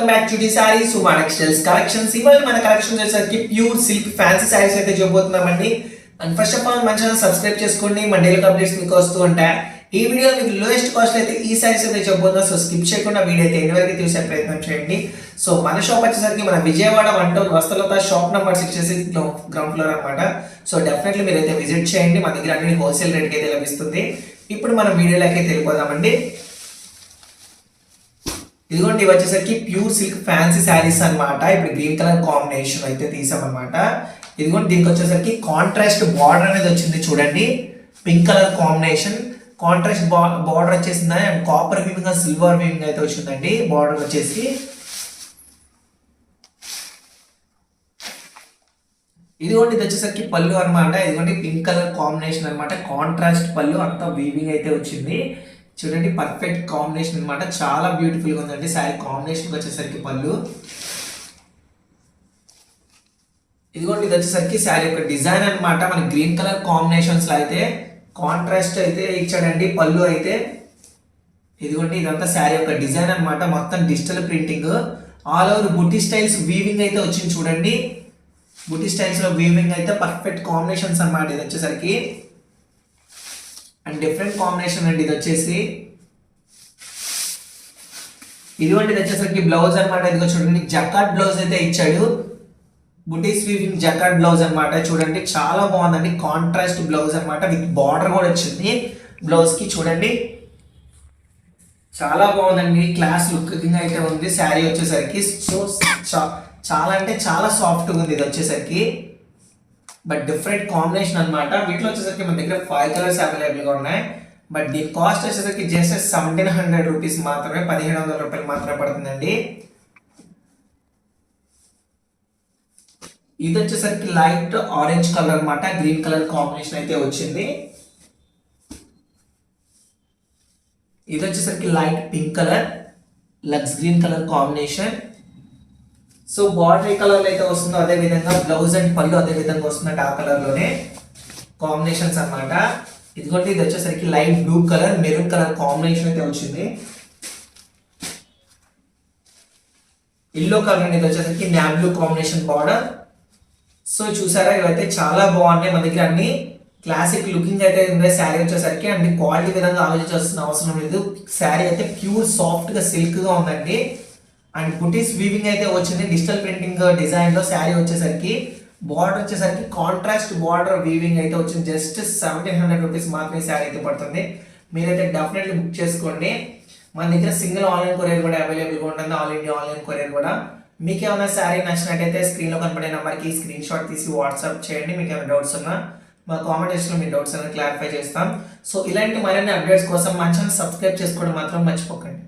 Welcome back to the saris Suma textiles collections. ఇవాళ మన collection వచ్చేసరికి ప్యూర్ సిల్క్ ఫ్యాన్సీ సారీస్ అయితే చూడబోతున్నామండి. అండ్ ఫస్ట్ ఆఫ్ ఆల్ మన ఛానల్ సబ్స్క్రైబ్ చేసుకోండి, మన డైలీ అప్డేట్స్ మీకు వస్తూ ఉంటాయి. ఈ వీడియో మీకు లోయెస్ట్ కాస్ట్ అయితే ఈ సారీస్ అయితే చెప్పబోతున్నాం. సో స్కిప్ చేయకుండా వీడియో అయితే ఎన్ని వరకు చూసే ప్రయత్నం చేయండి. సో మన షాప్ వచ్చేసరికి మన Vijayawada 1 town Vastralatha shop number 66 ground floor అనమాట. సో డెఫినెట్లీ మీరు అయితే విజిట్ చేయండి. మన దగ్గర అన్ని హోల్సేల్ రేట్కి అయితే లభిస్తుంది. ఇప్పుడు మనం వీడియోలోకి అయితే వెళ్ళిపోదామండి. ఇదిగోండి ఇవి వచ్చేసరికి ప్యూర్ సిల్క్ ఫ్యాన్సీ శారీస్ అనమాట. ఇప్పుడు గ్రీన్ కలర్ కాంబినేషన్ అయితే తీసామన్నమాట. ఇదిగోండి దీనికి వచ్చేసరికి కాంట్రాస్ట్ బార్డర్ అనేది వచ్చింది చూడండి. Pink colour combination contrast border వచ్చేసింది. And copper weaving silver weaving అయితే వచ్చిందండి. బార్డర్ వచ్చేసి ఇదిగోండి ఇది వచ్చేసరికి పళ్ళు అనమాట. ఇదిగోండి పింక్ కలర్ కాంబినేషన్ అనమాట. కాంట్రాస్ట్ పళ్ళు అంతా వీవింగ్ అయితే వచ్చింది చూడండి. పర్ఫెక్ట్ కాంబినేషన్ అనమాట. చాలా బ్యూటిఫుల్ గా ఉందండి శారీ కాంబినేషన్ వచ్చేసరికి పళ్ళు. ఇదిగోండి ఇది వచ్చేసరికి శారీ యొక్క డిజైన్ అనమాట. మన గ్రీన్ కలర్ కాంబినేషన్స్ లో అయితే కాంట్రాస్ట్ అయితే ఇచ్చాడండి పళ్ళు అయితే. ఇదిగోండి ఇదంతా శారీ యొక్క డిజైన్ అనమాట. మొత్తం డిజిటల్ ప్రింటింగ్ ఆల్ ఓవర్ బుటీ స్టైల్స్ వీవింగ్ అయితే వచ్చింది చూడండి. బుటీ స్టైల్స్ లో వీవింగ్ అయితే పర్ఫెక్ట్ కాంబినేషన్స్ అనమాట. ఇది వచ్చేసరికి అండ్ డిఫరెంట్ కాంబినేషన్ అండి. ఇది వచ్చేసి ఇదిగోండి ఇది వచ్చేసరికి బ్లౌజ్ అనమాట. ఇదిగో చూడండి జకార్డ్ బ్లౌజ్ అయితే ఇచ్చాడు. బుటీస్ వీవింగ్ జకార్డ్ బ్లౌజ్ అనమాట. చూడండి చాలా బాగుందండి. కాంట్రాస్ట్ బ్లౌజ్ అనమాట. విత్ బార్డర్ కూడా వచ్చింది బ్లౌజ్ కి. చూడండి చాలా బాగుందండి. క్లాస్ లుక్ అయితే ఉంది శారీ వచ్చేసరికి. సో చాలా అంటే చాలా సాఫ్ట్ గా ఉంది ఇది వచ్చేసరికి. బట్ డిఫరెంట్ కాంబినేషన్ అనమాట. వీటిలో వచ్చేసరికి మన దగ్గర 5 కలర్స్ అవైలబుల్ గా ఉన్నాయి. బట్ దీని కాస్ట్ వచ్చేసరికి జస్ట్ 1700 రూపీస్ మాత్రమే, 1700 రూపాయలు మాత్రమే పడుతుందండి. ఇది వచ్చేసరికి లైట్ ఆరెంజ్ కలర్ అనమాట. గ్రీన్ కలర్ కాంబినేషన్ అయితే వచ్చింది. ఇది వచ్చేసరికి లైట్ పింక్ కలర్ లక్స్ green colour combination. So border ఏ కలర్ లో అయితే వస్తుందో అదే విధంగా బ్లౌజ్ అండ్ పళ్ళు అదే విధంగా వస్తుందంటే ఆ కలర్ లోనే కాంబినేషన్స్ అనమాట. ఇదిగోటి ఇది వచ్చేసరికి light blue colour maroon colour combination అయితే వచ్చింది. ఎల్లో కలర్ అనేది వచ్చేసరికి NAM blue combination border. So చూసారా ఇవైతే చాలా బాగున్నాయి. మన దగ్గర అన్ని క్లాసిక్ లుకింగ్ అయితే ఉంది శారీ వచ్చేసరికి. అండ్ క్వాలిటీ విధంగా ఆలోచించాల్సిన అవసరం లేదు. శారీ అయితే ప్యూర్ సాఫ్ట్ గా సిల్క్ గా ఉందండి. అండ్ బుటీస్ వీవింగ్ అయితే వచ్చింది డిజిటల్ ప్రింటింగ్ డిజైన్ లో. శారీ వచ్చేసరికి బార్డర్ వచ్చేసరికి కాంట్రాస్ట్ బార్డర్ వీవింగ్ అయితే వచ్చింది. జస్ట్ 1700 రూపీస్ మాత్రమే శారీ అయితే పడుతుంది. మీరైతే డెఫినెట్లీ బుక్ చేసుకోండి. మన దగ్గర సింగిల్ ఆన్లైన్ కొరియర్ కూడా అవైలబుల్గా ఉంటుంది. ఆల్ ఇండియా ఆన్లైన్ కొరియర్ కూడా. మీకు ఏమైనా శారీ నచ్చినట్టయితే స్క్రీన్ లో కనపడే నెంబర్కి స్క్రీన్ షాట్ తీసి వాట్సాప్ చేయండి. మీకు ఏమైనా డౌట్స్ ఉన్నా మా కామెంట్ సెక్షన్లో మీ డౌట్స్ అనేది క్లారిఫై చేస్తాం. సో ఇలాంటి మరిన్ని అప్డేట్స్ కోసం మన ఛానల్ సబ్స్క్రైబ్ చేసుకోవడం మాత్రం మర్చిపోకండి.